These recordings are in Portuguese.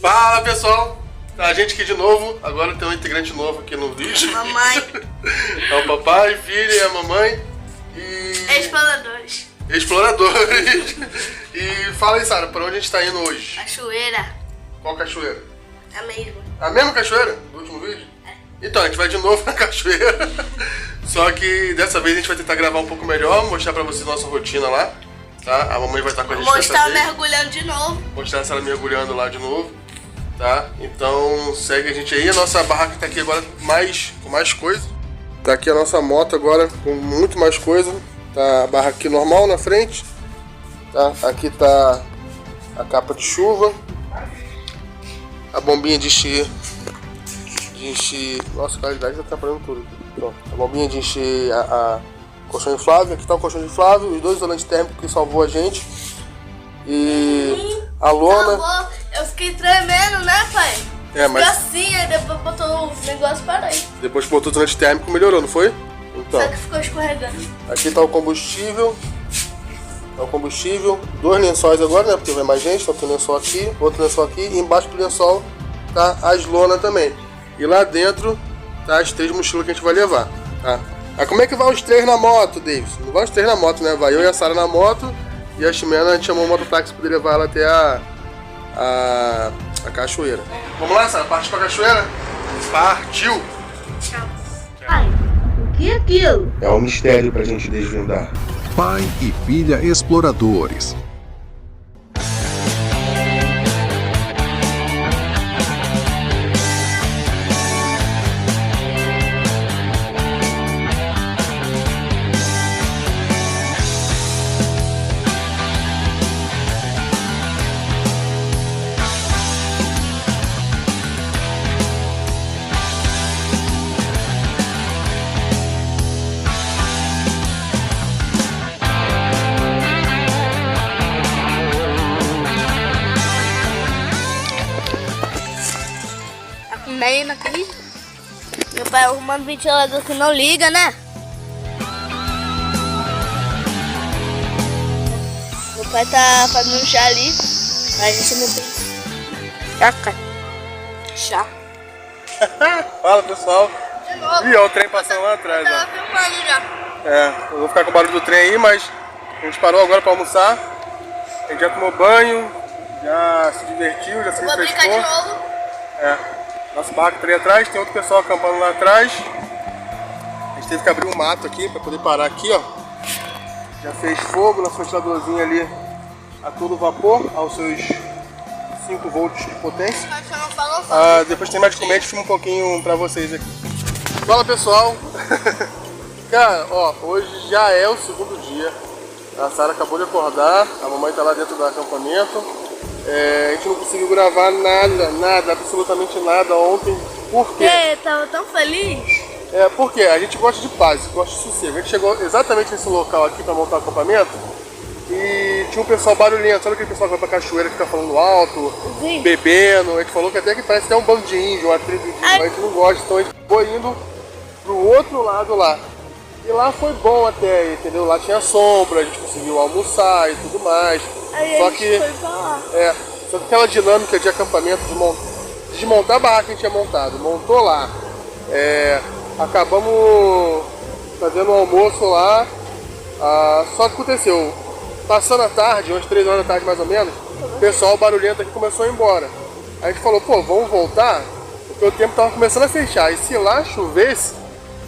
Fala pessoal, tá a gente aqui de novo, agora tem um integrante novo aqui no vídeo. Mamãe. É o papai, filho e a mamãe e... Exploradores. Exploradores. E fala aí, Sara, pra onde a gente tá indo hoje? Cachoeira. Qual cachoeira? A mesma. A mesma cachoeira do último vídeo? É. Então, a gente vai de novo na cachoeira. Só que dessa vez a gente vai tentar gravar um pouco melhor, mostrar pra vocês nossa rotina lá. Tá? A mamãe vai estar com a gente Mostrar dessa vez. mergulhando de novo. Mostrar ela mergulhando lá de novo. Tá? Então segue a gente aí. A nossa barraca tá aqui agora com mais coisa. Tá aqui a nossa moto agora com muito mais coisa. Tá a barraca aqui normal na frente. Tá? Aqui tá a capa de chuva. A bombinha de encher. Nossa, a qualidade tá atrapalhando tudo. Pronto. A bombinha de encher a colchão inflável. Aqui tá o colchão inflável. Os dois isolantes térmicos que salvou a gente. E a lona. Salvou. Eu fiquei tremendo, né, pai? É, mas assim, aí depois botou o negócio para aí. depois que botou o isolante térmico melhorou, não foi? Então. Só que ficou escorregando. Aqui tá o combustível. É o combustível. 2 lençóis agora, né? Porque vai mais gente. Tá um lençol aqui, outro lençol aqui. E embaixo do lençol tá as lonas também. E lá dentro tá as 3 mochilas que a gente vai levar. Tá? Aí como é que vai os 3 na moto, Davis? Não vai os 3 na moto, né? Vai eu e a Sara na moto. E a Ximena, a gente chamou o mototáxi pra poder levar ela até a cachoeira. Vamos lá, Sara? Partiu pra cachoeira? Partiu! Tchau. Pai, o que é aquilo? É um mistério pra gente desvendar. Pai e filha exploradores. Meio naquele. Meu pai arrumando o ventilador que não liga, né? Meu pai tá fazendo um chá ali. A gente não tem. Chá. Fala, pessoal. De novo. Ih, olha o trem passando lá atrás, Tava ó. filmando já. É, eu vou ficar com o barulho do trem aí, mas a gente parou agora pra almoçar. A gente já tomou banho, já se divertiu, já se Vou brincar de refrescou. novo. É. Nosso barco tá ali atrás, tem outro pessoal acampando lá atrás. A gente teve que abrir um mato aqui pra poder parar aqui, ó. Já fez fogo, nosso ventiladorzinho ali a todo vapor, aos seus 5 volts de potência. Mas você não falou, Depois tem mais de comer, a gente filma um pouquinho pra vocês aqui. Fala, pessoal! Cara, ó, hoje já é o segundo dia. A Sara acabou de acordar, a mamãe tá lá dentro do acampamento. A gente não conseguiu gravar nada, absolutamente nada ontem. Por quê? Tava tão feliz. Porque a gente gosta de paz, gosta de sossego. A gente chegou exatamente nesse local aqui para montar o acampamento e tinha um pessoal barulhento. Sabe aquele pessoal que vai pra cachoeira que fica falando alto, Sim. bebendo? A gente falou que até que parece até um bando de índio, uma tribo de índio, mas a gente não gosta. Então a gente foi indo pro outro lado lá. E lá foi bom até, entendeu? Lá tinha sombra, a gente conseguiu almoçar e tudo mais. Aí Só a gente que foi pra lá. só que aquela dinâmica de acampamento, de desmontar a barraca que a gente tinha montado, montou lá, acabamos fazendo um almoço lá, só que aconteceu, passando a tarde, umas 3 horas da tarde mais ou menos, o pessoal barulhento aqui começou a ir embora. Aí a gente falou, pô, vamos voltar, porque o tempo estava começando a fechar, e se lá chovesse,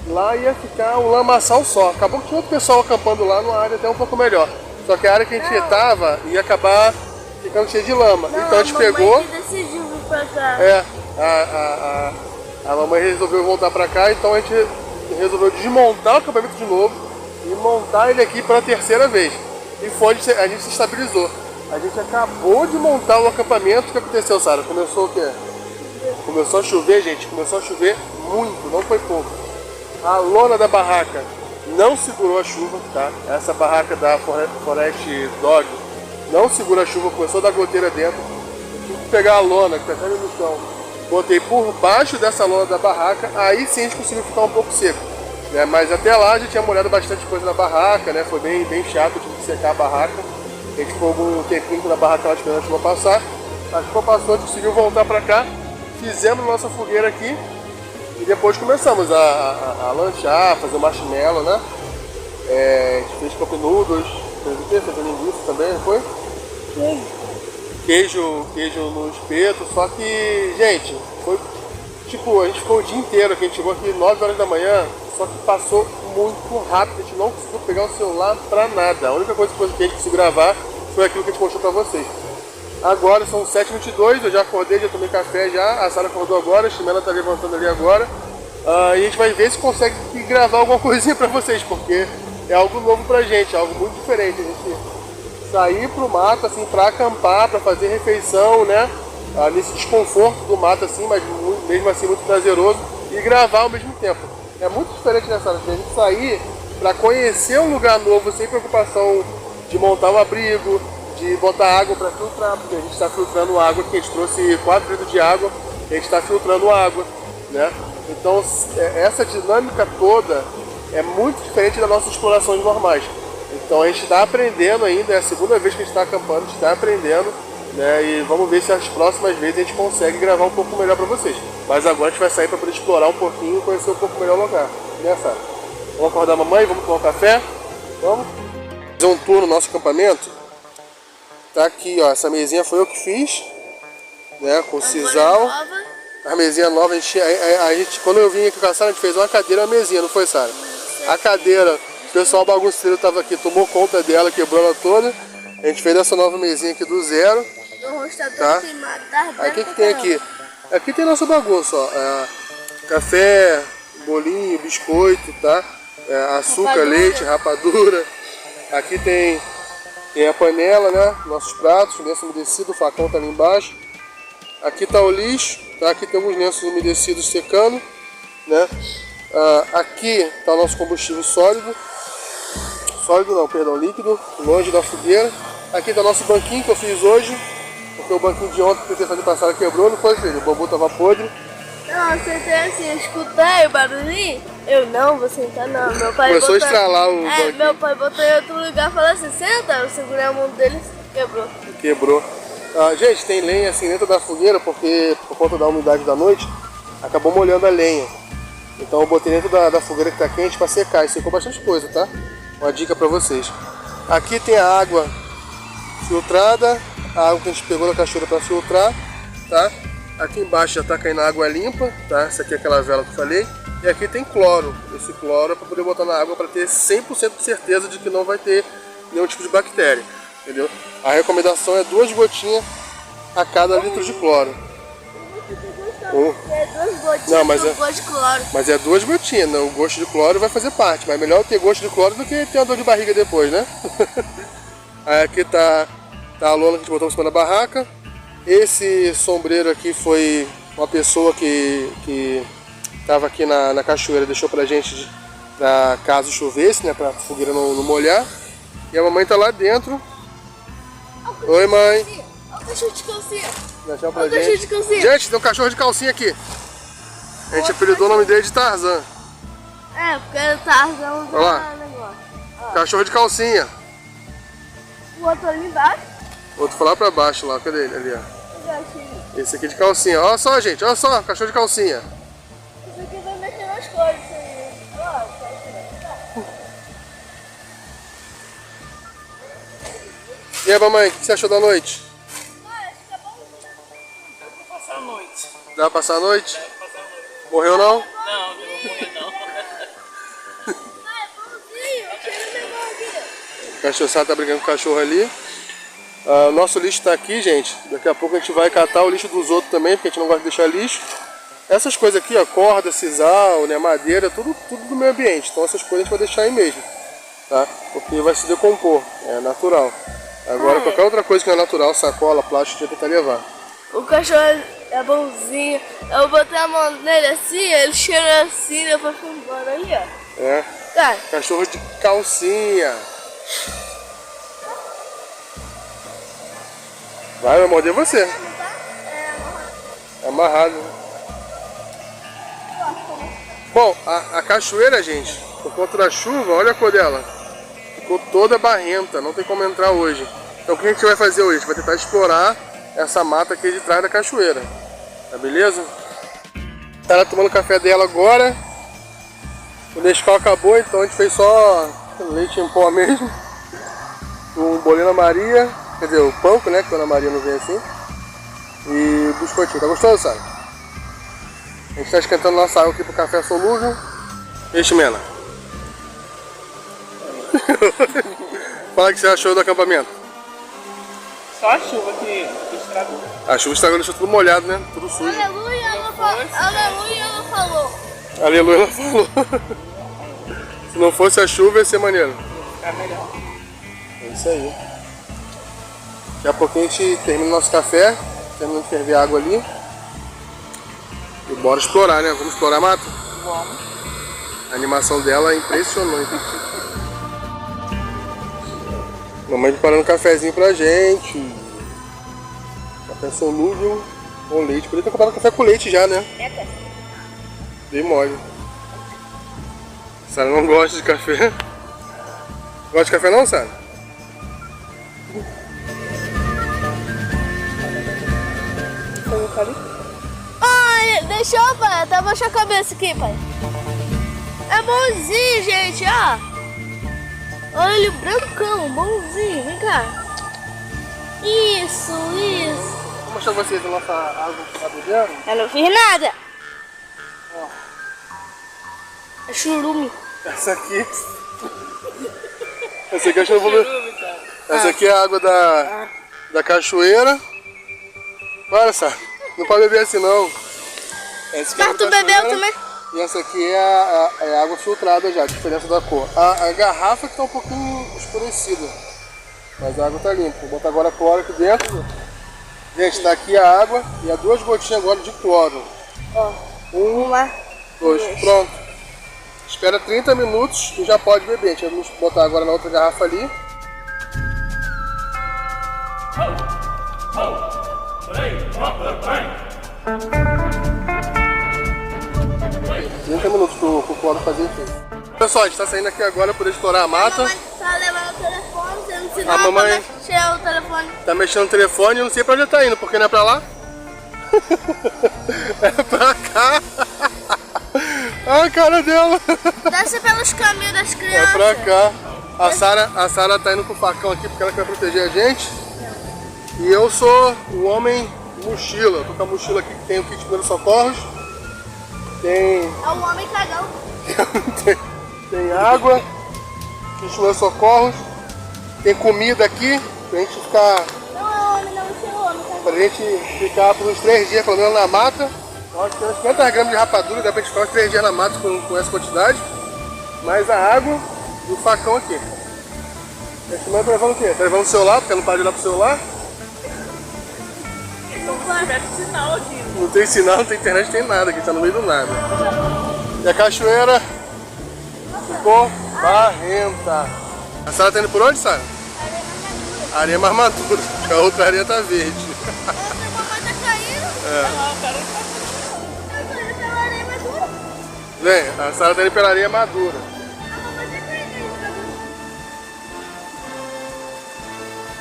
lá ia ficar um lamaçal só. Acabou que tinha outro pessoal acampando lá numa área até um pouco melhor, só que a área que a gente estava ia acabar ficando cheio de lama. Não, então a gente mamãe pegou. que decidiu vir pra cá. A mamãe resolveu voltar pra cá, então a gente resolveu desmontar o acampamento de novo e montar ele aqui pela 3ª vez. E foi onde a gente se estabilizou. A gente acabou de montar o acampamento. O que aconteceu, Sara? Começou o quê? Começou a chover, gente. Começou a chover muito, não foi pouco. A lona da barraca não segurou a chuva, tá? Essa barraca da Forest Dog não segura a chuva, começou a dar goteira dentro. Eu tive que pegar a lona, que tá até no chão. Botei por baixo dessa lona da barraca, aí sim a gente conseguiu ficar um pouco seco. Né? Mas até lá já tinha molhado bastante coisa na barraca, né? Foi bem chato, eu tive que secar a barraca. A gente ficou um tempinho na barraca lá esperando a chuva passar. A chuva passou, a gente conseguiu voltar pra cá, fizemos nossa fogueira aqui e depois começamos a lanchar, fazer marshmallow, né? A gente fez cup noodles, fez o quê? Fez linguiça também, não foi? Sim. Queijo no espeto, só que, gente, foi tipo, a gente ficou o dia inteiro aqui, a gente chegou aqui 9 horas da manhã, só que passou muito rápido, a gente não conseguiu pegar o celular pra nada. A única coisa que a gente conseguiu gravar foi aquilo que a gente mostrou pra vocês. Agora são 7h22, eu já acordei, já tomei café já, a Sara acordou agora, a Ximena tá levantando ali agora. E a gente vai ver se consegue gravar alguma coisinha pra vocês, porque é algo novo pra gente, algo muito diferente. A gente sair pro mato, assim, pra acampar, pra fazer refeição, né? Nesse desconforto do mato, assim, mas mesmo assim muito prazeroso, e gravar ao mesmo tempo. É muito diferente nessa hora, a gente sair pra conhecer um lugar novo, sem preocupação de montar um abrigo, de botar água para filtrar, porque a gente está filtrando água, que a gente trouxe 4 litros de água, a gente está filtrando água, né? Então essa dinâmica toda é muito diferente das nossas explorações normais. Então a gente está aprendendo ainda, é a segunda vez que a gente está acampando, a gente está aprendendo, né? E vamos ver se as próximas vezes a gente consegue gravar um pouco melhor para vocês. Mas agora a gente vai sair para poder explorar um pouquinho e conhecer um pouco melhor o lugar, né, Sara? Vamos acordar a mamãe, vamos tomar um café? Vamos? Fazer um tour no nosso acampamento. Tá aqui, ó, essa mesinha foi eu que fiz, né, com sisal. A mesinha nova, a gente, quando eu vim aqui com a Sara, a gente fez uma cadeira e uma mesinha, não foi, Sara? A cadeira, o pessoal bagunceiro tava aqui, tomou conta dela, quebrou ela toda. A gente fez essa nova mesinha aqui do zero. Tá? Aí o que tem aqui? Aqui tem nossa bagunça, ó. Café, bolinho, biscoito, tá? Açúcar, rapadura, leite, rapadura. Aqui tem a panela, né? Nossos pratos, lenço umedecido, o facão tá ali embaixo. Aqui tá o lixo, tá? Aqui tem alguns lenços umedecidos secando, né? Aqui tá o nosso combustível sólido. Sólido não, perdão, líquido, longe da fogueira. Aqui tá o nosso banquinho que eu fiz hoje, porque o banquinho de ontem que eu tentei fazer passar quebrou, não foi, filho? O bambu tava podre. Não, você tem assim, eu escutei o barulhinho. Eu não vou sentar não, meu pai começou a estralar o banquinho. Meu pai botou em outro lugar e falou assim, senta, eu segurei a mão dele e quebrou. Quebrou. Gente, tem lenha assim dentro da fogueira, porque por conta da umidade da noite, acabou molhando a lenha. Então eu botei dentro da fogueira que tá quente para secar, e secou bastante coisa, tá? Uma dica para vocês. Aqui tem a água filtrada, a água que a gente pegou da cachoeira para filtrar, tá? Aqui embaixo já tá caindo água limpa, tá? Essa aqui é aquela vela que eu falei. E aqui tem cloro. Esse cloro é para poder botar na água para ter 100% de certeza de que não vai ter nenhum tipo de bactéria, entendeu? A recomendação é 2 gotinhas a cada litro de cloro. É 2 gotinhas, não, mas gosto de cloro. Mas é 2 gotinhas, né? O gosto de cloro vai fazer parte, mas é melhor ter gosto de cloro do que ter uma dor de barriga depois, né? Aí aqui tá a lona que a gente botou em cima da barraca. Esse sombreiro aqui foi uma pessoa que estava aqui na cachoeira, deixou pra gente pra caso chovesse, né? Pra fogueira não molhar. E a mamãe tá lá dentro. Oi, mãe. Olha o cachorro de calcinha. Deixa pra gente. Gente, tem um cachorro de calcinha aqui. A gente apelidou o nome dele de Tarzan. É, porque o Tarzan olha lá. Negócio. Cachorro de calcinha. O outro ali embaixo. O outro foi lá pra baixo, lá. Cadê ele? Ali, ó. Esse aqui de calcinha. Olha só, gente. Olha só, cachorro de calcinha. Isso aqui vai mexer nas coisas. E aí, mamãe, o que você achou da noite? Acho que tá bom. Dá pra passar a noite. Dá pra passar a noite? Morreu não? Não, não vou morrer não. Ah, é bonzinho. Tira minha mão aqui. O cachorro tá brincando com o cachorro ali. Nosso lixo tá aqui, gente. Daqui a pouco a gente vai catar o lixo dos outros também, porque a gente não gosta de deixar lixo. Essas coisas aqui, ó, corda, sisal, né, madeira, tudo do meio ambiente. Então essas coisas a gente vai deixar aí mesmo, tá? Porque vai se decompor, é natural. Agora qualquer outra coisa que não é natural, sacola, plástico, a gente vai tentar levar. O cachorro é bonzinho. Eu botei a mão nele assim, ele cheira assim, depois foi embora aí, ó. É. Tá. Cachorro de calcinha. Vai morder você. É amarrado. Bom, a cachoeira, gente, por conta da chuva, olha a cor dela. Ficou toda barrenta, não tem como entrar hoje. Então o que a gente vai fazer hoje? A gente vai tentar explorar essa mata aqui de trás da cachoeira. Tá beleza? Ela tomando o café dela agora. O Nescau acabou, então a gente fez só leite em pó mesmo. Um bolinho Ana Maria, quer dizer, o pão, né? Que a Ana Maria não vem assim. E biscoitinho. Tá gostoso, sabe? A gente tá esquentando nossa água aqui pro café solúvel. Este Mena. Fala o que você achou do acampamento. Só a chuva que estragou. A chuva estragou, deixou tudo molhado, né? Tudo sujo. Aleluia, ela falou. Aleluia, ela falou. Se não fosse a chuva, ia ser maneiro. Ficar melhor. É isso aí. Daqui a pouquinho a gente termina o nosso café. Termina de ferver a água ali. E bora explorar, né? Vamos explorar a mata? Vamos. A animação dela é impressionante. Mamãe preparando um cafezinho pra gente. Café solúvel com leite. Podia ter comprado café com leite já, né? Dei mole. Sara não gosta de café. Gosta de café não, Sara? Ai, deixa eu, pai. Tá baixando a cabeça aqui, pai. É bonzinho, gente, ó. Olha ele brancão, bonzinho. Vem cá. Isso. Vou mostrar pra vocês a nossa água que tá bebendo. Eu não fiz nada. É churume. Essa aqui é a churume. Essa aqui é a água da cachoeira. Olha só, não pode beber assim não. Essa aqui é Mas tu bebeu também? E essa aqui é a água filtrada já, a diferença da cor. A garrafa que tá um pouquinho escurecida, mas a água tá limpa. Vou botar agora cloro aqui dentro. Gente, tá aqui a água e há 2 gotinhas agora de cloro. Ó, 1, 2, pronto. Espera 30 minutos e já pode beber. A gente vai botar agora na outra garrafa ali. 30 minutos pro cloro fazer efeito. Pessoal, a gente tá saindo aqui agora para poder explorar a mata. tá levando o telefone, você não ensinou A mamãe pra mexer o telefone. tá mexendo no telefone e eu não sei pra onde tá indo, porque não é pra lá. É pra cá. Olha a cara dela. Desce pelos caminhos das É crianças. pra cá. A Sara tá indo com o facão aqui porque ela quer proteger a gente. E eu sou o homem mochila. Eu tô com a mochila aqui que tem o kit de primeiros socorros. Tem É o homem cagão. tem água, kit de primeiros socorros. Tem comida aqui pra gente ficar, Não é homem, não, isso é homem cagão. pra gente ficar por uns 3 dias pelo menos na mata. Nós temos 50 gramas de rapadura, dá pra gente ficar uns 3 dias na mata com essa quantidade. Mais a água e o facão aqui. Esse mãe tá levando o quê? Tá levando o celular, porque não para de olhar pro celular. Não tivesse sinal aqui. Não tem sinal, não tem internet, não tem nada, aqui tá no meio do nada. E a cachoeira ficou barrenta. A Sara tá indo por onde, Sara? Areia mais madura, porque a outra areia tá verde. Essa mamãe tá caindo. Não, cara, Eu tô indo pela areia madura. Vem, a Sara tá indo pela areia madura. A mamãe tá caindo.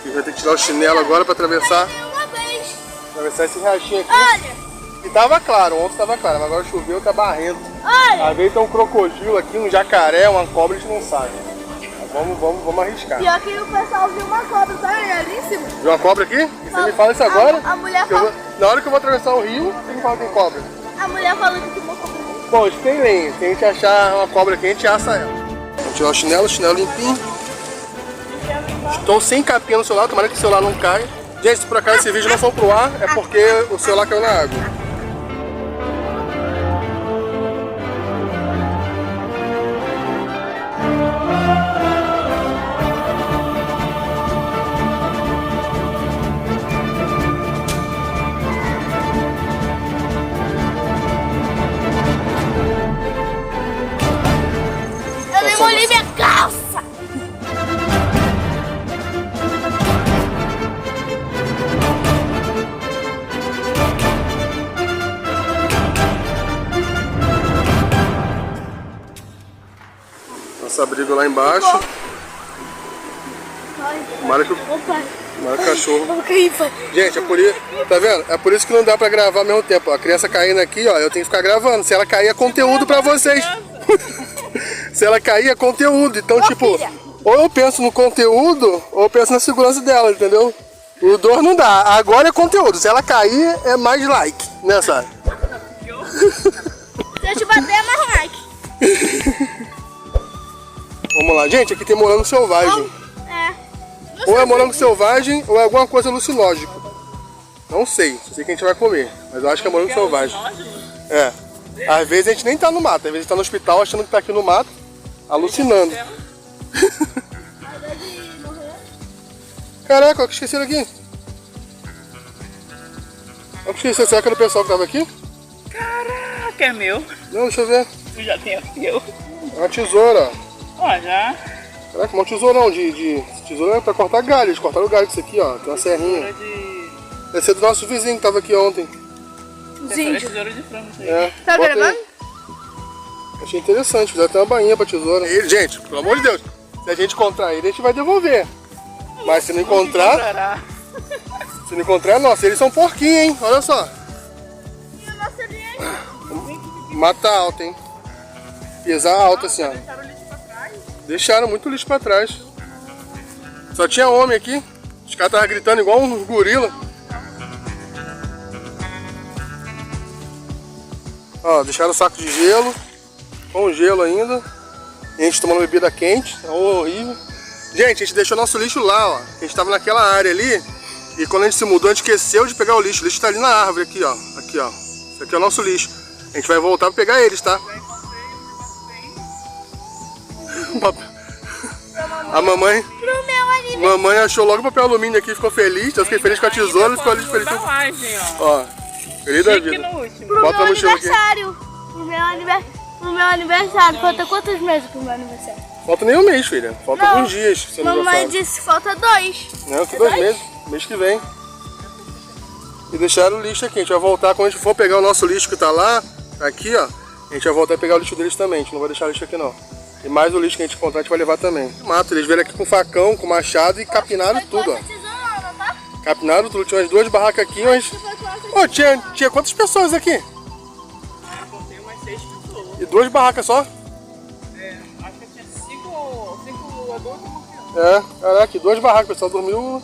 E vai ter que tirar o chinelo agora pra atravessar Uma vez. esse riachinho aqui. Olha, E tava claro, ontem tava claro, mas agora choveu, tá barrento. olha. Às vezes tem um crocodilo aqui, um jacaré, uma cobra, a gente não sabe. Mas vamos arriscar. Pior que o pessoal viu uma cobra, tá ali em cima. Viu uma cobra aqui? E você me fala isso agora? A mulher que eu falou. na hora que eu vou atravessar o rio, você me fala que tem cobra. A mulher falou que tem uma cobra. Bom, a gente tem lenha. Se a gente achar uma cobra aqui, a gente assa ela. Vamos tirar o chinelo limpinho. Estou sem capinha no celular, tomara que o celular não caia. Gente, se por acaso esse vídeo não for pro ar, é porque o celular caiu na água. Eu nem molhei minha calça. Nosso abrigo lá embaixo. Ai, Tomara que Opa, Maior cachorro. Vamos cair, pai. Gente, é por isso, tá vendo? É por isso que não dá pra gravar ao mesmo tempo. A criança caindo aqui, ó, eu tenho que ficar gravando. Se ela cair, é conteúdo pra vocês. Se ela cair, é conteúdo. Então, tipo, ou eu penso no conteúdo, ou eu penso na segurança dela, entendeu? O dois não dá. Agora é conteúdo. Se ela cair, é mais like, né, Sara? Se eu te bater, é mais like. Vamos lá. Gente, aqui tem morango selvagem. É. Ou é morango selvagem, ou é alguma coisa alucinógica. Não sei. Só sei que a gente vai comer. Mas eu acho que é morango selvagem. É. Às vezes a gente nem tá no mato. Às vezes a gente tá no hospital achando que tá aqui no mato, alucinando. Caraca, olha o que esqueceram aqui. Olha o que esqueceram. Será que era o pessoal que tava aqui? Caraca, é meu. Não, deixa eu ver. Eu já tenho o meu. É uma tesoura. Ó, já. Caraca, um tesourão tesoura é pra cortar galho. Eles cortaram o galho disso aqui, ó. Tem uma serrinha. Deve ser do nosso vizinho que tava aqui ontem. Tesoura de frango isso aí. É. Tá Bota aí. gravando? Achei interessante, fizeram até uma bainha pra tesoura. E, gente, pelo amor de Deus, se a gente encontrar ele, a gente vai devolver. Mas se não encontrar, se não encontrar, nossa, eles são porquinhos, hein? Olha só. Mata alta, hein? Pesar alto assim, ó. Deixaram muito lixo pra trás. Só tinha homem aqui. Os caras estavam gritando igual um gorila. Ó, deixaram o saco de gelo. Com gelo ainda. E a gente tomando bebida quente. É horrível. Gente, a gente deixou nosso lixo lá, ó. A gente tava naquela área ali. E quando a gente se mudou, a gente esqueceu de pegar o lixo. O lixo tá ali na árvore, aqui, ó. Aqui, ó. Esse aqui é o nosso lixo. A gente vai voltar pra pegar eles, tá? A mamãe achou logo o papel alumínio aqui, ficou feliz. Eu fiquei feliz com a tesoura e ficou ali feliz. Ó, feliz da vida. Pro Bota meu a mochila aqui. aniversário. Pro meu aniversário. Falta quantos meses pro meu aniversário? Falta nem um mês, filha. Falta alguns dias. Seu Mamãe aniversário. disse que falta 2. Não, que 2 meses. Mês que vem. E deixaram o lixo aqui. A gente vai voltar quando a gente for pegar o nosso lixo que tá lá. Aqui, ó. A gente vai voltar a pegar o lixo deles também. A gente não vai deixar o lixo aqui, não. E mais o lixo que a gente encontrar, a gente vai levar também. Mato, eles vieram aqui com facão, com machado e capinaram tudo, ó. Capinaram tudo. Tinha umas 2 barracas aqui, mas... Ô, tinha quantas pessoas aqui? Contei umas 6 pessoas. E 2 barracas só? É, acho que tinha 5 adultos e uma criança. É, caraca, 2 barracas, o pessoal dormiu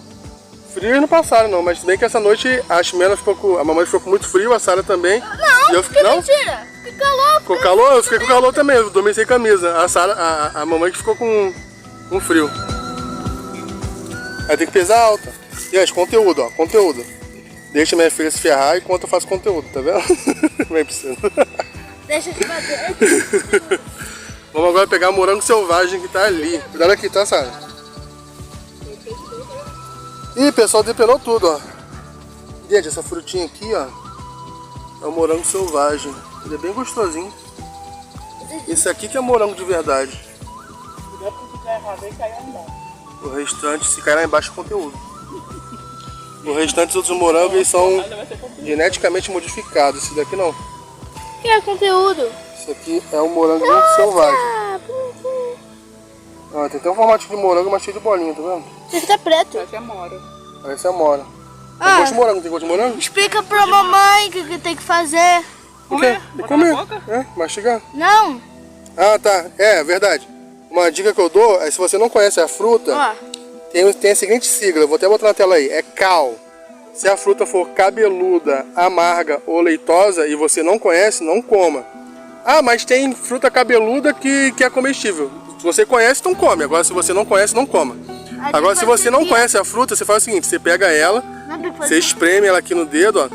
frio e não passaram não, mas se bem que essa noite a Ximena ficou com... A mamãe ficou com muito frio, a Sara também. Não, e eu fiquei, não? Mentira. Fica calor. Com calor? Eu fiquei com calor também, eu dormi sem camisa. A Sara, a mamãe que ficou com frio. Aí tem que pesar alta. E aí, conteúdo, ó, conteúdo. Deixa minha filha se ferrar enquanto eu faço conteúdo, tá vendo? Não é preciso. Deixa eu te bater. Vamos agora pegar o morango selvagem que tá ali. Cuidado aqui, tá, Sara? Ih, pessoal, depenou tudo, ó. Gente, essa frutinha aqui, ó, é o morango selvagem. Ele é bem gostosinho. Esse aqui que é morango de verdade. O restante, se cair lá embaixo, é conteúdo. O restante dos outros morangos, eles são geneticamente modificados. Esse daqui não. Que é conteúdo? Esse aqui é o morango selvagem. Ó, tem até um formato de morango, mas cheio de bolinha, tá vendo? Tem que tá preto. Essa é mora. Parece a mora. Tem gosto de morango, tem gosto de morango? Explica pra mamãe o que tem que fazer. O quê? Tem que comer. na boca? É, mastigar. Não. Ah, tá. É, verdade. Uma dica que eu dou é, se você não conhece a fruta, Ó. tem a seguinte sigla, eu vou até botar na tela aí, é CAL. Se a fruta for cabeluda, amarga ou leitosa e você não conhece, não coma. Ah, mas tem fruta cabeluda que é comestível. Se você conhece, então come. Agora, se você não conhece, não coma. Agora, se você não conhece a fruta, você faz o seguinte, você pega ela, você espreme ela aqui no dedo, ó,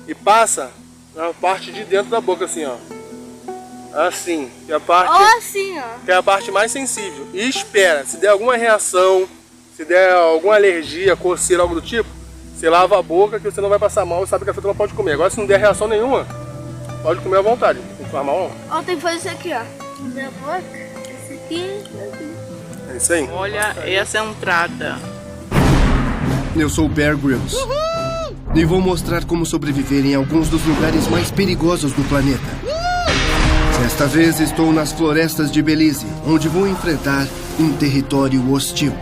e passa na parte de dentro da boca, assim, ó. Assim, que é a parte... Ou assim, ó. Que é a parte mais sensível. E espera, se der alguma reação, se der alguma alergia, coceira, algo do tipo, você lava a boca que você não vai passar mal e sabe que a fruta não pode comer. Agora, se não der reação nenhuma, pode comer à vontade. Não faz mal, não. Ó, tem que fazer isso aqui, ó. Abrir a boca, esse aqui, É isso aí. Olha essa entrada. Eu sou Bear Grylls. E vou mostrar como sobreviver em alguns dos lugares mais perigosos do planeta. Desta vez estou nas florestas de Belize, onde vou enfrentar um território hostil.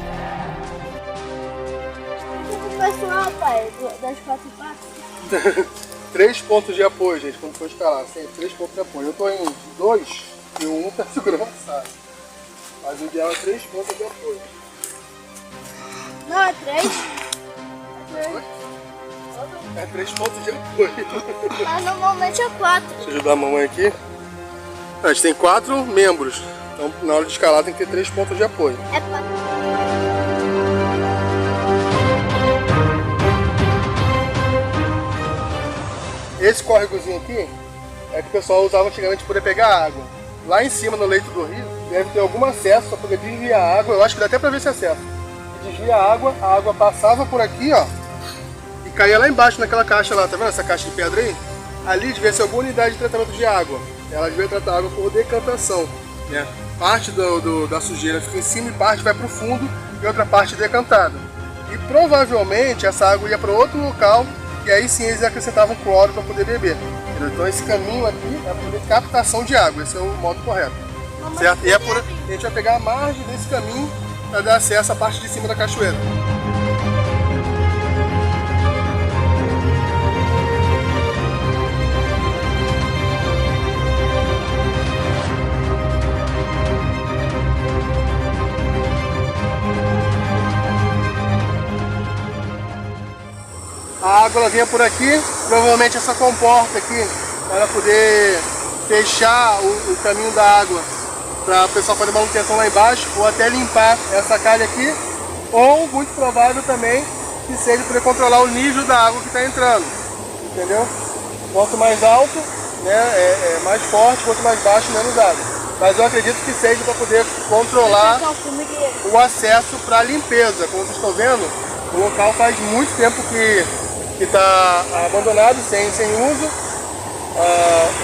3 pontos de apoio, gente, quando for escalar. Sempre 3 pontos de apoio. Eu tô em 2 e o 1 tá segurando a saia. Mas o ideal é 3 pontos de apoio. Não, é 3. É 3 pontos de apoio. Mas normalmente é 4. Deixa eu ajudar a mamãe aqui. A gente tem 4 membros. Então na hora de escalar tem que ter 3 pontos de apoio. É 4. Esse córregozinho aqui é que o pessoal usava antigamente para poder pegar água. Lá em cima, no leito do rio, deve ter algum acesso para poder desviar a água. Eu acho que dá até para ver esse acesso. Desvia a água passava por aqui, ó, e caía lá embaixo naquela caixa lá. Tá vendo essa caixa de pedra aí? Ali devia ser alguma unidade de tratamento de água. Ela devia tratar a água por decantação, né? Parte da sujeira fica em cima e parte vai para o fundo e outra parte decantada. E provavelmente essa água ia para outro local e aí sim eles acrescentavam cloro para poder beber. Então esse caminho aqui é por captação de água, esse é o modo correto. Certo? E a gente vai pegar a margem desse caminho para dar acesso à parte de cima da cachoeira. A água ela vinha por aqui, provavelmente essa comporta aqui, para poder fechar o caminho da água, para o pessoal fazer manutenção lá embaixo, ou até limpar essa calha aqui, ou muito provável também que seja para controlar o nível da água que está entrando, entendeu? Quanto mais alto, né, é mais forte, quanto mais baixo, menos água. Mas eu acredito que seja para poder controlar o acesso para a limpeza. Como vocês estão vendo, o local faz muito tempo que está abandonado, sem uso,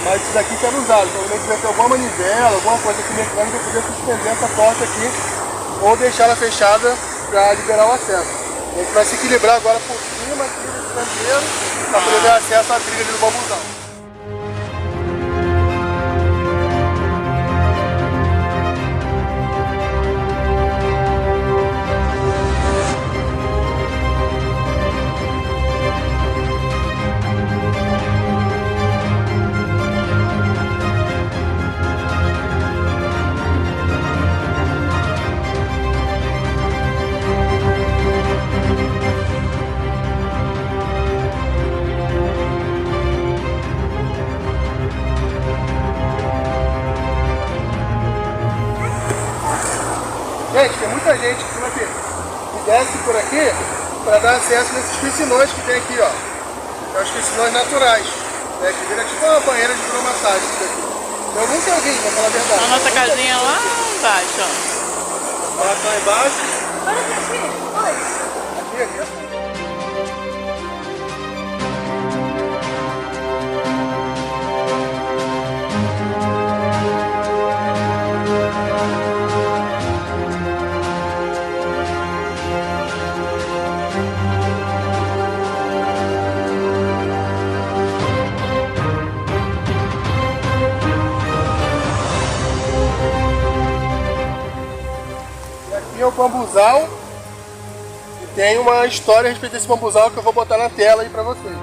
mas isso daqui era usado. Provavelmente vai ter alguma manivela, alguma coisa aqui mecânica para poder suspender essa porta aqui ou deixá-la fechada para liberar o acesso. A gente vai se equilibrar agora por cima aqui desse canteiro para poder dar acesso à trilha do bambuzão. Gente, tem muita gente que desce por aqui para dar acesso nesses piscinões que tem aqui, ó. São os piscinões naturais, né? Que vira tipo uma banheira de hidromassagem isso daqui. Eu nunca vi, pra falar a verdade. A nossa casinha lá embaixo, ó. Lá tá embaixo. Olha aqui, Aqui. Aqui é o bambuzal e tem uma história a respeito desse bambuzal que eu vou botar na tela aí pra vocês.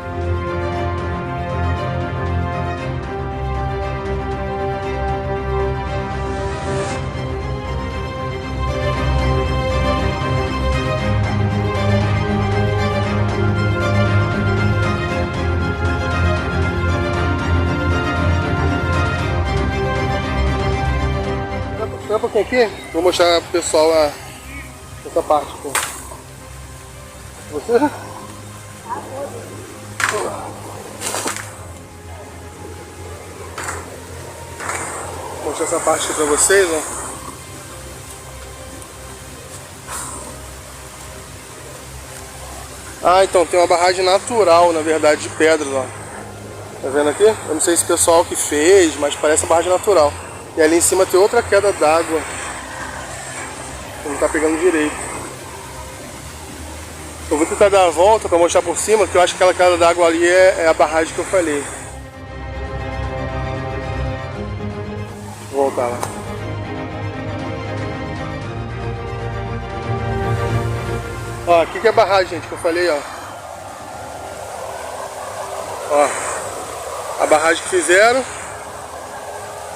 Espera um pouquinho aqui, vou mostrar pro pessoal essa parte aqui. Você? Vou mostrar essa parte aqui pra vocês, ó. Ah, então tem uma barragem natural, na verdade, de pedras, ó. Tá vendo aqui? Eu não sei se o pessoal que fez, mas parece uma barragem natural. E ali em cima tem outra queda d'água. Não tá pegando direito. Eu vou tentar dar a volta para mostrar por cima, que eu acho que aquela queda d'água ali é a barragem que eu falei. Vou voltar lá. Ó, aqui que é a barragem, gente, que eu falei, ó. Ó, a barragem que fizeram,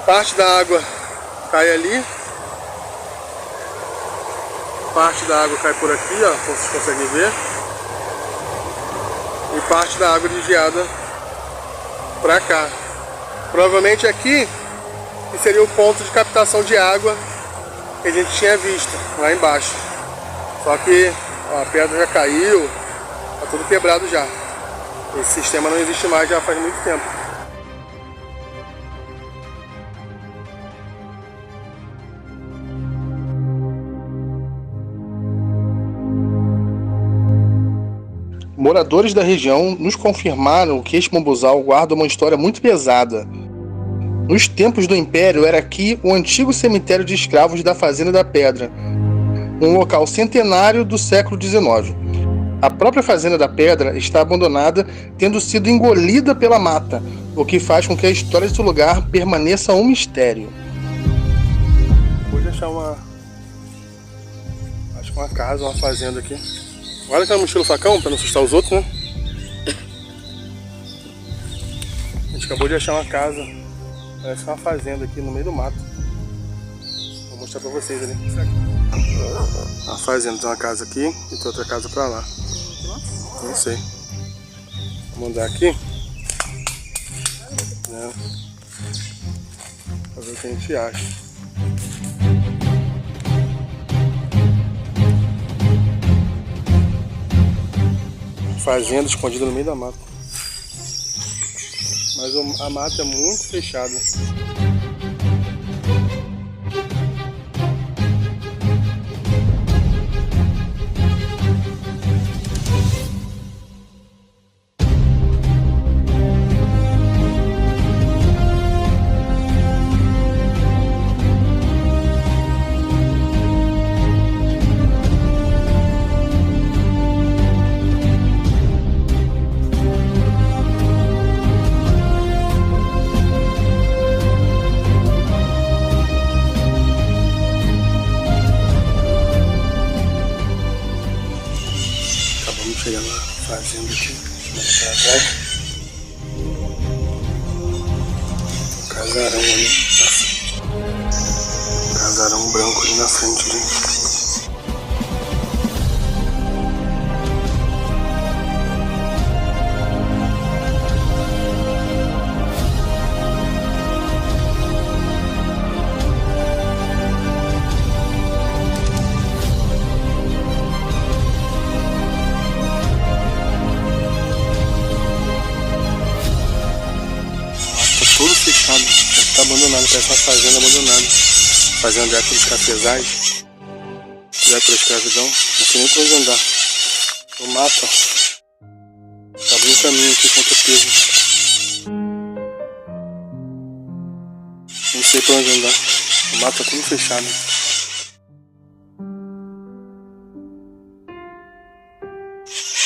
parte da água cai ali, parte da água cai por aqui, ó, como vocês conseguem ver, e parte da água desviada pra cá. Provavelmente aqui que seria o ponto de captação de água que a gente tinha visto lá embaixo. Só que ó, a pedra já caiu, tá tudo quebrado já. Esse sistema não existe mais já faz muito tempo. Moradores da região nos confirmaram que este bambuzal guarda uma história muito pesada. Nos tempos do Império era aqui o antigo cemitério de escravos da Fazenda da Pedra, um local centenário do século XIX. A própria Fazenda da Pedra está abandonada, tendo sido engolida pela mata, o que faz com que a história desse lugar permaneça um mistério. Vou deixar uma casa, uma fazenda aqui. Olha que ela mochila o facão para não assustar os outros, né? A gente acabou de achar uma casa, parece uma fazenda aqui no meio do mato. Vou mostrar para vocês ali. Uma fazenda, tem uma casa aqui e tem outra casa para lá. Não sei. Vamos andar aqui. Né? Pra ver o que a gente acha. Fazenda escondida no meio da mata. Mas a mata é muito fechada. Chegando na fazenda aqui, pra trás. Um casarão ali na frente. Um casarão branco ali na frente, gente. Tudo fechado, está abandonado, parece uma fazenda abandonada. Fazenda da época dos cafezais, da época da escravidão, não sei nem pra onde andar. O mato, ó, tá abrindo um caminho aqui contra o piso. Não sei pra onde andar, o mato tá tudo fechado.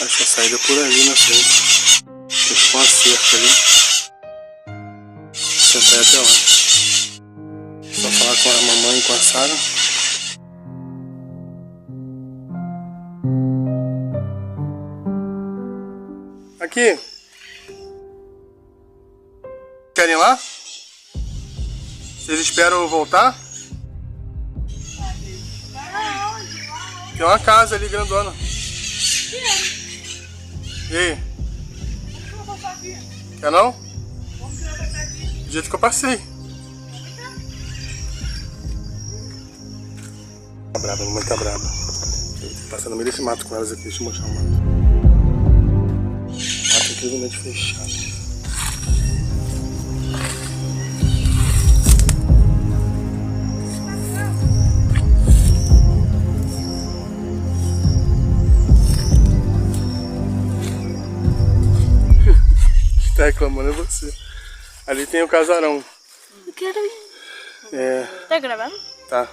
Acho que a saída é por ali na frente. Fechou uma cerca ali. Tentar ir até lá. Só falar com a mamãe e com a Sara. Aqui. Querem ir lá? Vocês esperam eu voltar? Tem uma casa ali grandona. E aí? Quer não? Do jeito que eu passei. Tá brava, a mamãe tá brava. Passando no meio desse mato com elas aqui, deixa eu mostrar o mato. Mato incrivelmente fechado. Quem tá reclamando é você. Ali tem o casarão. Eu quero ir. Tá gravando? Tá.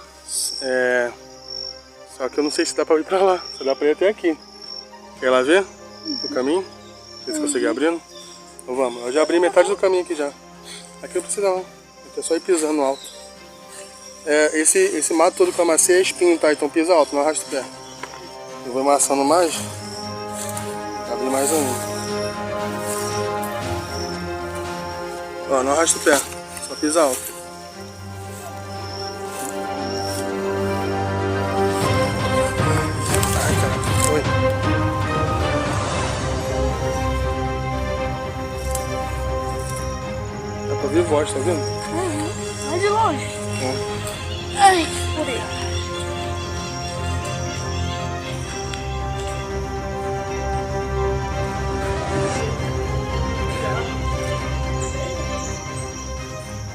Só que eu não sei se dá pra ir pra lá. Só dá pra ir até aqui. Quer ir lá ver o caminho? Ver se consegue abrindo. Então vamos. Eu já abri metade do caminho aqui já. Aqui não precisa não. Aqui é só ir pisando alto. Esse mato todo que eu amassei é espinho, tá? Então pisa alto, não arrasta o pé. Eu vou amassando mais. Abrir mais ainda. Ó, não arrasta o pé, só pisa alto. Ai, caraca, foi. Dá pra ouvir voz, tá vendo? Vai de longe. Ai, peraí.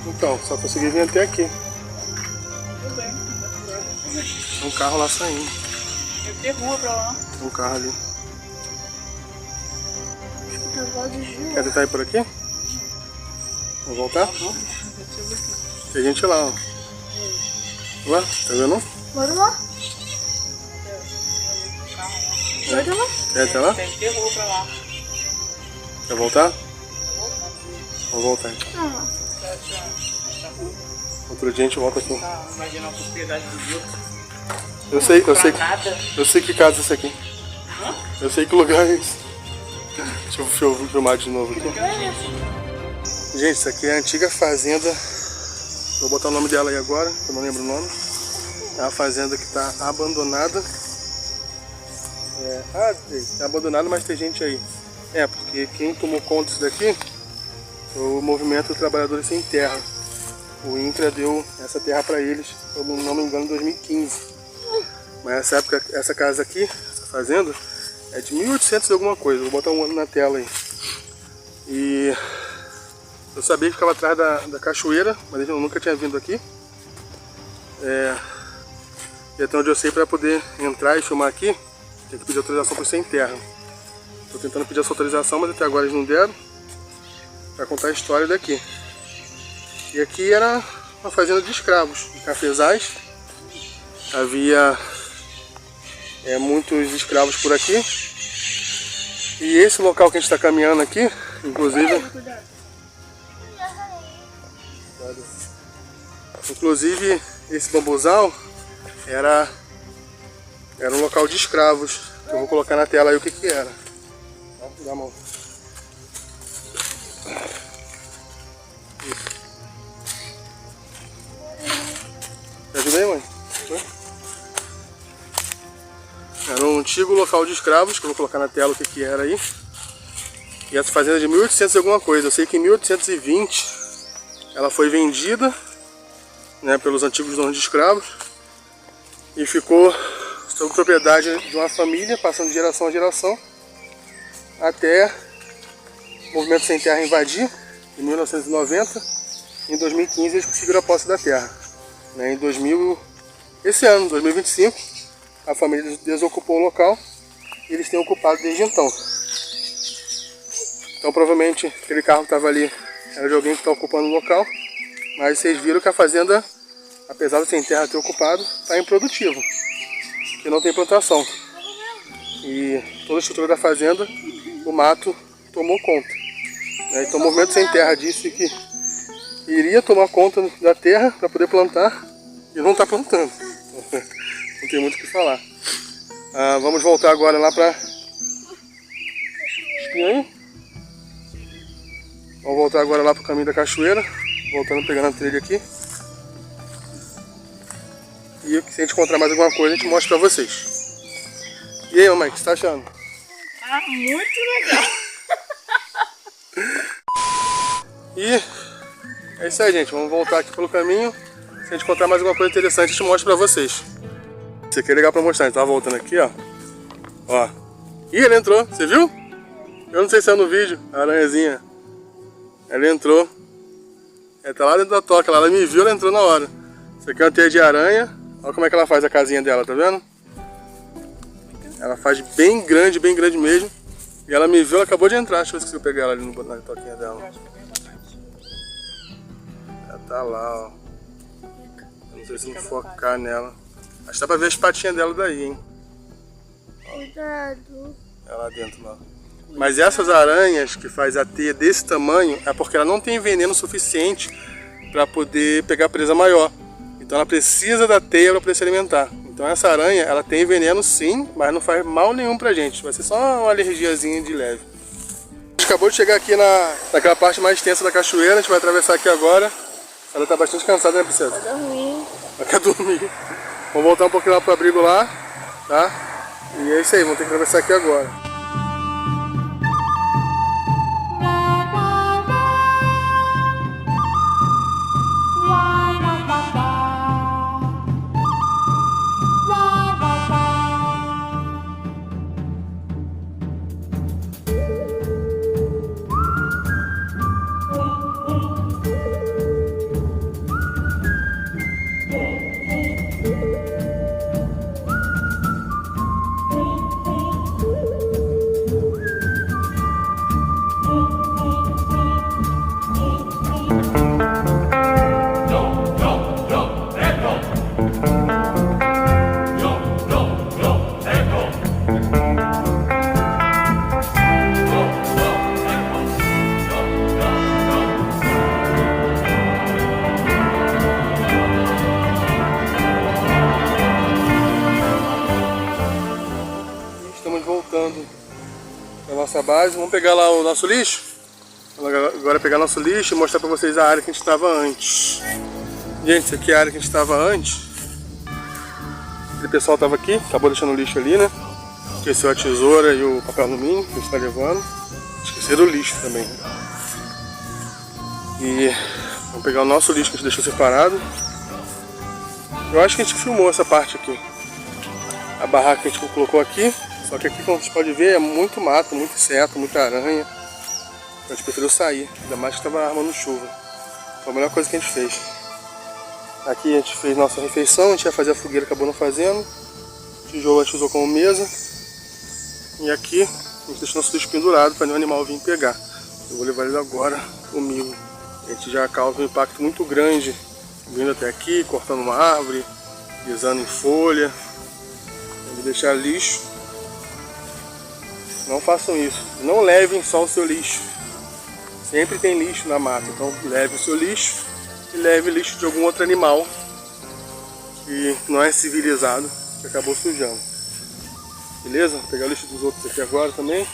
Então, só consegui vir até aqui. Tem um carro lá saindo. Eu tenho rua pra lá. Tem um carro ali. Tá voz de Gil. Quer tentar ir por aqui? Vamos voltar? Tem gente lá, ó. Lá, tá vendo? Bora lá. Bora lá. Quer até lá? Tem que ter rua pra lá. Quer voltar? Vamos voltar então. Ah, Outro dia a gente volta aqui. Tá, imagina a propriedade do Gil. Eu sei Nada. eu sei que casa é esse aqui. Eu sei que lugar é esse. Deixa eu filmar de novo aqui. Gente, isso aqui é a antiga fazenda. Vou botar o nome dela aí agora, que eu não lembro o nome. É uma fazenda que está abandonada. Tá abandonada, mas tem gente aí. É, porque quem tomou conta disso daqui foi o Movimento Trabalhadores Sem Terra. O INCRA deu essa terra para eles, se eu não me engano, em 2015. Mas nessa época, essa casa aqui, essa fazenda, é de 1800 e alguma coisa. Vou botar um ano na tela aí. E eu sabia que ficava atrás da cachoeira, mas eu nunca tinha vindo aqui. E até onde eu sei, para poder entrar e filmar aqui, tem que pedir autorização para o Sem Terra. Estou tentando pedir essa autorização, mas até agora eles não deram, para contar a história daqui. E aqui era uma fazenda de escravos, de cafezais. Havia muitos escravos por aqui. E esse local que a gente está caminhando aqui, inclusive esse bambuzal era um local de escravos. Que eu vou colocar na tela aí o que era. Dá a mão. Me ajuda aí, mãe? Era um antigo local de escravos, que eu vou colocar na tela o que era aí. E essa fazenda é de 1800 e alguma coisa. Eu sei que em 1820 ela foi vendida, né, pelos antigos donos de escravos. E ficou sob propriedade de uma família, passando de geração a geração. Até o Movimento Sem Terra invadir, em 1990. Em 2015 eles conseguiram a posse da terra. Esse ano, 2025, a família desocupou o local e eles têm ocupado desde então. Então provavelmente aquele carro que estava ali era de alguém que está ocupando o local, mas vocês viram que a fazenda, apesar de Sem Terra ter ocupado, está improdutiva, porque não tem plantação. E toda a estrutura da fazenda, o mato tomou conta. Então o Movimento Sem Terra disse que iria tomar conta da terra para poder plantar e não está plantando. Não tem muito o que falar. Vamos voltar agora lá para Espinhaí. Vamos voltar agora lá para o caminho da cachoeira. Voltando, pegando a trilha aqui. E se a gente encontrar mais alguma coisa, a gente mostra para vocês. E aí, mamãe, o que você está achando? Ah, muito legal. E é isso aí, gente. Vamos voltar aqui pelo caminho. Se a gente encontrar mais alguma coisa interessante, a gente mostra pra vocês. Isso aqui é legal pra mostrar. A gente tava voltando aqui, ó. Ó. Ih, ele entrou. Você viu? Eu não sei se é no vídeo. A aranhazinha. Ela entrou. Ela tá lá dentro da toca. Ela me viu, ela entrou na hora. Isso aqui é uma teia de aranha. Olha como é que ela faz a casinha dela, tá vendo? Ela faz bem grande mesmo. E ela me viu, ela acabou de entrar. Deixa eu ver se eu pegar ela ali na toquinha dela. Ela tá lá, ó. Não sei se não focar nela. Acho que dá pra ver as patinhas dela daí, hein? Cuidado. É lá dentro, lá. Mas essas aranhas que faz a teia desse tamanho é porque ela não tem veneno suficiente para poder pegar presa maior. Então ela precisa da teia para poder se alimentar. Então essa aranha, ela tem veneno sim, mas não faz mal nenhum pra gente. Vai ser só uma alergiazinha de leve. acabou de chegar aqui naquela parte mais extensa da cachoeira, a gente vai atravessar aqui agora. Ela tá bastante cansada, né, princesa? Vai dormir. Ela quer dormir. Vamos voltar um pouquinho lá pro abrigo lá, tá? E é isso aí, vamos ter que atravessar aqui agora. Nossa base, vamos pegar lá o nosso lixo. Vamos agora pegar nosso lixo e mostrar pra vocês a área que a gente estava antes. Gente, essa aqui é a área que a gente estava antes. O pessoal estava aqui, acabou deixando o lixo ali, né? Esqueceu a tesoura e o papel alumínio que a gente está levando. Esqueceram o lixo também. E vamos pegar o nosso lixo que a gente deixou separado. Eu acho que a gente filmou essa parte aqui. A barraca que a gente colocou aqui. Só que aqui, como vocês podem ver, é muito mato, muito inseto, muita aranha. Então a gente preferiu sair, ainda mais que estava armando chuva. Foi a melhor coisa que a gente fez. Aqui a gente fez nossa refeição, a gente ia fazer a fogueira, acabou não fazendo. O tijolo a gente usou como mesa. E aqui a gente deixou nosso lixo pendurado para nenhum animal vir pegar. Eu vou levar ele agora comigo. A gente já causa um impacto muito grande, vindo até aqui, cortando uma árvore, pisando em folha. Vou deixar lixo. Não façam isso. Não levem só o seu lixo. Sempre tem lixo na mata. Então leve o seu lixo e leve lixo de algum outro animal que não é civilizado, que acabou sujando. Beleza? Vou pegar o lixo dos outros aqui agora também.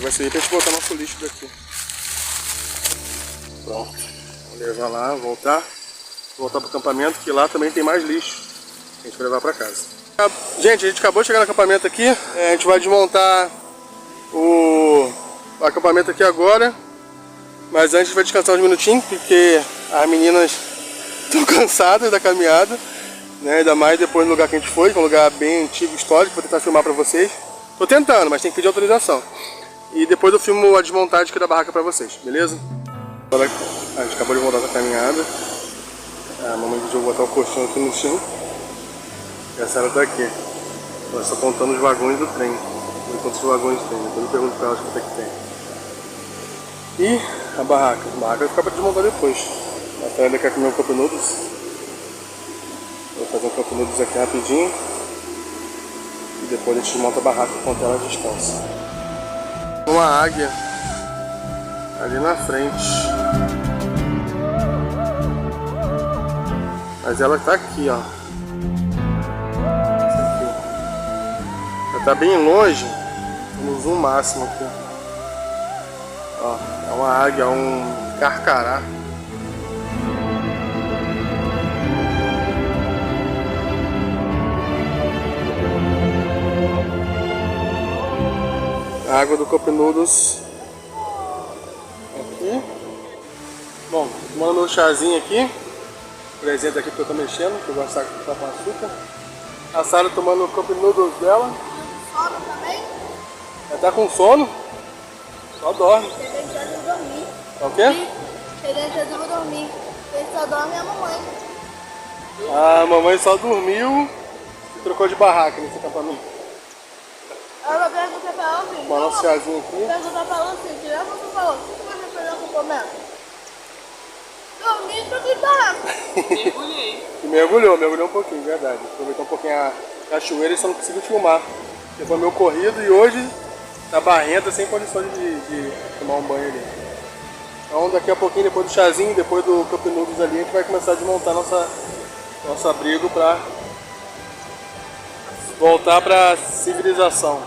Vai ser aí pra gente botar nosso lixo daqui. Pronto. Vou levar lá, voltar pro acampamento, que lá também tem mais lixo que a gente vai levar pra casa. Gente, a gente acabou de chegar no acampamento aqui, a gente vai desmontar o acampamento aqui agora, mas antes a gente vai descansar uns minutinhos, porque as meninas estão cansadas da caminhada, né? Ainda mais depois do lugar que a gente foi, que é um lugar bem antigo, histórico, vou tentar filmar pra vocês. Tô tentando, mas tem que pedir autorização. E depois eu filmo a desmontagem aqui da barraca pra vocês, beleza? Agora a gente acabou de voltar da caminhada. A mamãe pediu botar o colchão aqui no chão. E a Sara tá aqui. Ela está contando os vagões do trem. Quantos vagões tem? Depois eu pergunto pra ela quanto é que tem. E a barraca. A barraca vai ficar pra desmontar depois. A Sara quer comer um cup noodles. Vou fazer um cup noodles aqui rapidinho. E depois a gente desmonta a barraca enquanto ela descansa. Uma águia ali na frente. Mas ela tá aqui, ó. Essa aqui. Ela tá bem longe. No zoom máximo aqui. Ó, é uma águia, um carcará. A água do Cup Noodles aqui. Bom, tomando meu chazinho aqui. Presente aqui que eu tô mexendo, que eu gosto de estar com açúcar. A Sara tomando o Cup Noodles dela. Sono também? Ela tá com sono? Só dorme. Cheguei de dormir. Tá o quê? Cheguei de dormir. Quem só dorme é a mamãe. A mamãe só dormiu e trocou de barraca nesse acampamento. Ela pergunta pra ela assim. Tomar nosso chazinho aqui. Pergunta pra ela assim, tirava o que você falou. O que você fez no acampamento? Dormi e troquei de barraca. Mergulhei. E mergulhou um pouquinho, verdade. Aproveitou um pouquinho a cachoeira e só não conseguiu filmar. Porque foi meio corrido e hoje tá barrenta, sem condições de tomar um banho ali. Então daqui a pouquinho, depois do chazinho, depois do Cup Noodles ali, a gente vai começar a desmontar nosso abrigo para voltar para a civilização.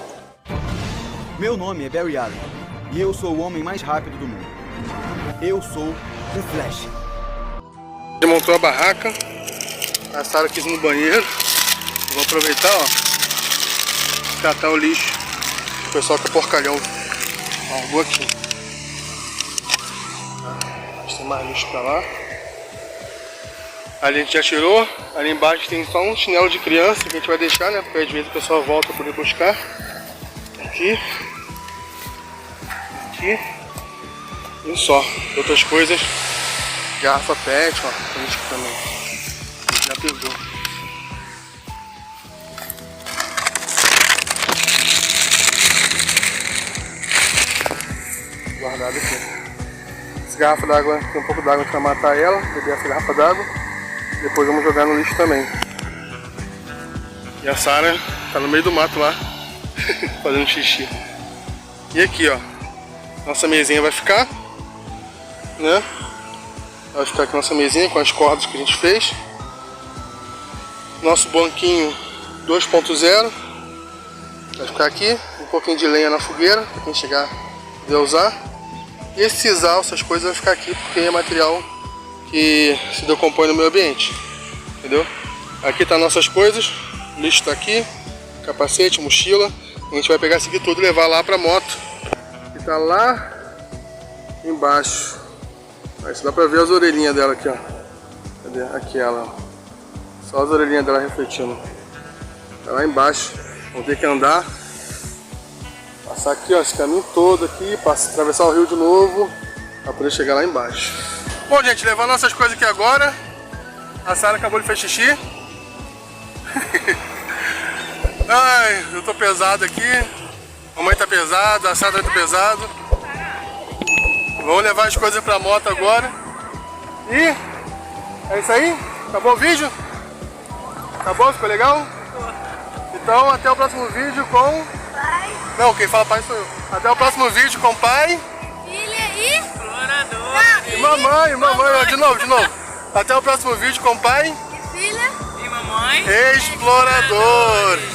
Meu nome é Barry Allen e eu sou o homem mais rápido do mundo. Eu sou o Flash. Desmontou a barraca, a Sarah quis ir no banheiro. Vou aproveitar, ó, catar o lixo. O pessoal que é porcalhão. Ó, vou aqui. Tem mais lixo pra lá. Ali a gente já tirou. Ali embaixo tem só um chinelo de criança que a gente vai deixar, né? Porque às vezes o pessoal volta pra poder buscar. Aqui. Aqui. E só. Outras coisas. Garrafa PET, ó. Tem isso aqui também. A gente já pegou. Guardado aqui. Essa garrafa d'água, tem um pouco d'água, a gente vai matar ela, beber essa garrafa d'água. Depois vamos jogar no lixo também. E a Sarah tá no meio do mato lá, fazendo xixi. E aqui, ó, nossa mesinha vai ficar, né? Vai ficar aqui nossa mesinha com as cordas que a gente fez. Nosso banquinho 2.0 vai ficar aqui, um pouquinho de lenha na fogueira, pra quem chegar poder usar. E esse sisal, essas coisas vai ficar aqui porque é material que se decompõe no meio ambiente, entendeu? Aqui tá nossas coisas, o lixo tá aqui, capacete, mochila. A gente vai pegar isso aqui tudo e levar lá pra moto, que tá lá embaixo. Aí dá pra ver as orelhinhas dela aqui, ó. Cadê? Aqui ela, ó. Só as orelhinhas dela refletindo. Tá lá embaixo, vamos ter que andar. Passar aqui, ó, esse caminho todo aqui, atravessar o rio de novo, para poder chegar lá embaixo. Bom, gente, levando nossas coisas aqui agora. A Sarah acabou de fazer xixi. Ai, eu tô pesado aqui. A mamãe tá pesada, a Sarah tá pesado. Vamos levar as coisas pra moto agora. E é isso aí? Acabou o vídeo? Acabou? Ficou legal? Então até o próximo vídeo com... Não, quem fala pai sou eu. Até o próximo vídeo com pai, Filha e... Explorador. e mamãe, de novo. Até o próximo vídeo com pai Filha... E mamãe. Exploradores.